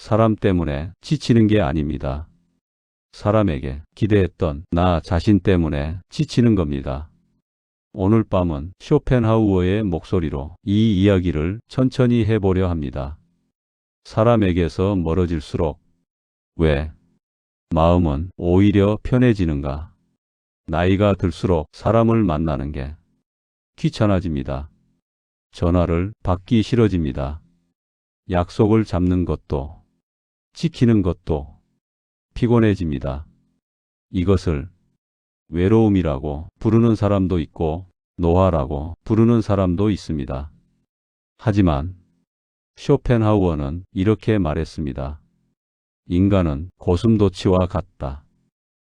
사람 때문에 지치는 게 아닙니다. 사람에게 기대했던 나 자신 때문에 지치는 겁니다. 오늘 밤은 쇼펜하우어의 목소리로 이 이야기를 천천히 해보려 합니다. 사람에게서 멀어질수록 왜 마음은 오히려 편해지는가? 나이가 들수록 사람을 만나는 게 귀찮아집니다. 전화를 받기 싫어집니다. 약속을 잡는 것도 지키는 것도 피곤해집니다. 이것을 외로움이라고 부르는 사람도 있고 노화라고 부르는 사람도 있습니다. 하지만 쇼펜하우어는 이렇게 말했습니다. 인간은 고슴도치와 같다.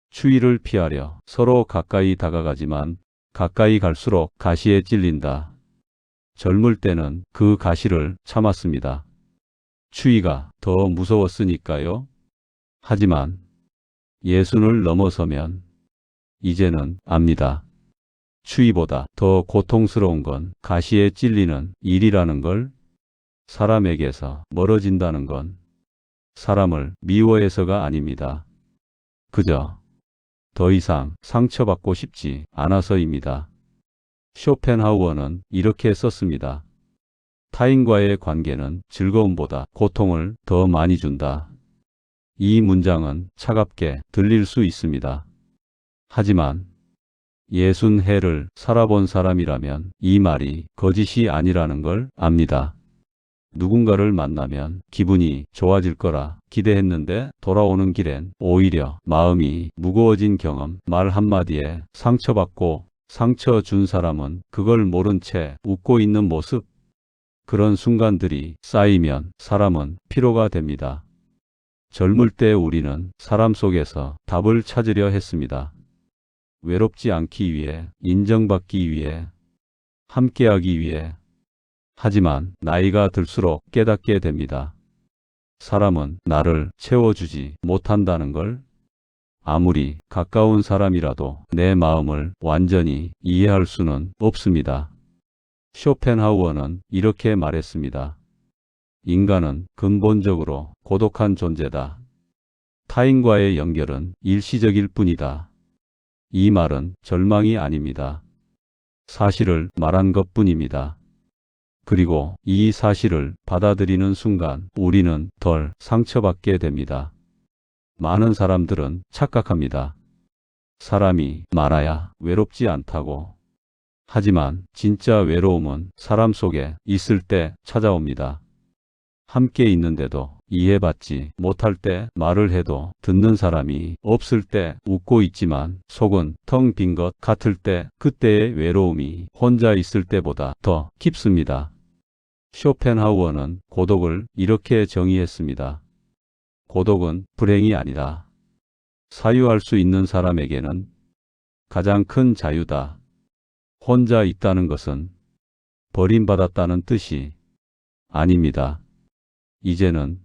추위를 피하려 서로 가까이 다가가지만 가까이 갈수록 가시에 찔린다. 젊을 때는 그 가시를 참았습니다. 추위가 더 무서웠으니까요. 하지만 예순을 넘어서면 이제는 압니다. 추위보다 더 고통스러운 건 가시에 찔리는 일이라는 걸, 사람에게서 멀어진다는 건 사람을 미워해서가 아닙니다. 그저 더 이상 상처받고 싶지 않아서입니다. 쇼펜하우어는 이렇게 썼습니다. 타인과의 관계는 즐거움보다 고통을 더 많이 준다. 이 문장은 차갑게 들릴 수 있습니다. 하지만 60해를 살아본 사람이라면 이 말이 거짓이 아니라는 걸 압니다. 누군가를 만나면 기분이 좋아질 거라 기대했는데 돌아오는 길엔 오히려 마음이 무거워진 경험, 말 한마디에 상처받고 상처 준 사람은 그걸 모른 채 웃고 있는 모습, 그런 순간들이 쌓이면 사람은 피로가 됩니다. 젊을 때 우리는 사람 속에서 답을 찾으려 했습니다. 외롭지 않기 위해, 인정받기 위해, 함께하기 위해. 하지만 나이가 들수록 깨닫게 됩니다. 사람은 나를 채워주지 못한다는 걸. 아무리 가까운 사람이라도 내 마음을 완전히 이해할 수는 없습니다. 쇼펜하우어는 이렇게 말했습니다. 인간은 근본적으로 고독한 존재다. 타인과의 연결은 일시적일 뿐이다. 이 말은 절망이 아닙니다. 사실을 말한 것뿐입니다. 그리고 이 사실을 받아들이는 순간 우리는 덜 상처받게 됩니다. 많은 사람들은 착각합니다. 사람이 많아야 외롭지 않다고. 하지만 진짜 외로움은 사람 속에 있을 때 찾아옵니다. 함께 있는데도 이해받지 못할 때, 말을 해도 듣는 사람이 없을 때, 웃고 있지만 속은 텅 빈 것 같을 때, 그때의 외로움이 혼자 있을 때보다 더 깊습니다. 쇼펜하우어는 고독을 이렇게 정의했습니다. 고독은 불행이 아니다. 사유할 수 있는 사람에게는 가장 큰 자유다. 혼자 있다는 것은 버림받았다는 뜻이 아닙니다. 이제는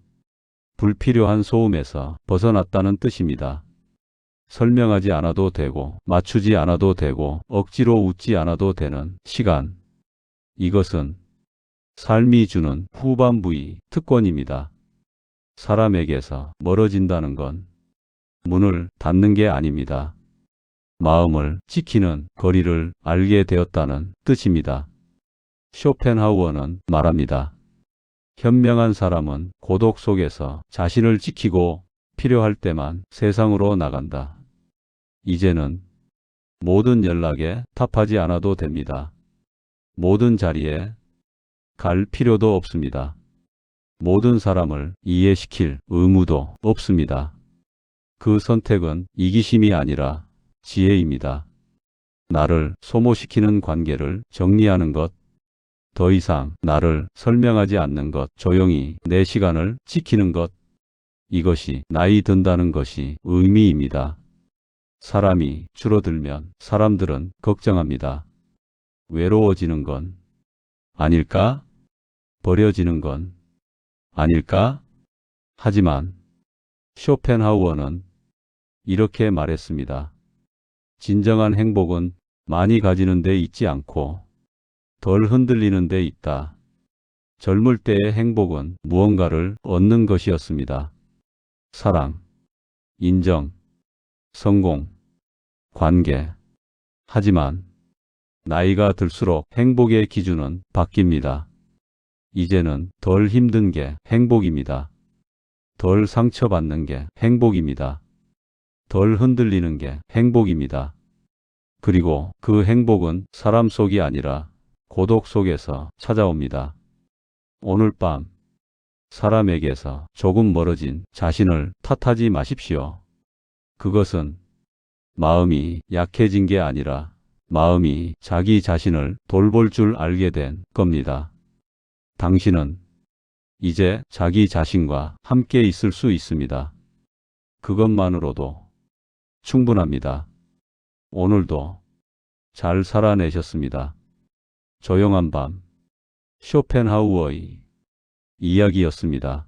불필요한 소음에서 벗어났다는 뜻입니다. 설명하지 않아도 되고, 맞추지 않아도 되고, 억지로 웃지 않아도 되는 시간. 이것은 삶이 주는 후반부의 특권입니다. 사람에게서 멀어진다는 건 문을 닫는 게 아닙니다. 마음을 지키는 거리를 알게 되었다는 뜻입니다. 쇼펜하우어는 말합니다. 현명한 사람은 고독 속에서 자신을 지키고 필요할 때만 세상으로 나간다. 이제는 모든 연락에 답하지 않아도 됩니다. 모든 자리에 갈 필요도 없습니다. 모든 사람을 이해시킬 의무도 없습니다. 그 선택은 이기심이 아니라 지혜입니다. 나를 소모시키는 관계를 정리하는 것, 더 이상 나를 설명하지 않는 것, 조용히 내 시간을 지키는 것, 이것이 나이 든다는 것이 의미입니다. 사람이 줄어들면 사람들은 걱정합니다. 외로워지는 건 아닐까? 버려지는 건 아닐까? 하지만 쇼펜하우어는 이렇게 말했습니다. 진정한 행복은 많이 가지는 데 있지 않고 덜 흔들리는 데 있다. 젊을 때의 행복은 무언가를 얻는 것이었습니다. 사랑, 인정, 성공, 관계. 하지만 나이가 들수록 행복의 기준은 바뀝니다. 이제는 덜 힘든 게 행복입니다. 덜 상처받는 게 행복입니다. 덜 흔들리는 게 행복입니다. 그리고 그 행복은 사람 속이 아니라 고독 속에서 찾아옵니다. 오늘 밤 사람에게서 조금 멀어진 자신을 탓하지 마십시오. 그것은 마음이 약해진 게 아니라 마음이 자기 자신을 돌볼 줄 알게 된 겁니다. 당신은 이제 자기 자신과 함께 있을 수 있습니다. 그것만으로도 충분합니다. 오늘도 잘 살아내셨습니다. 조용한 밤, 쇼펜하우어의 이야기였습니다.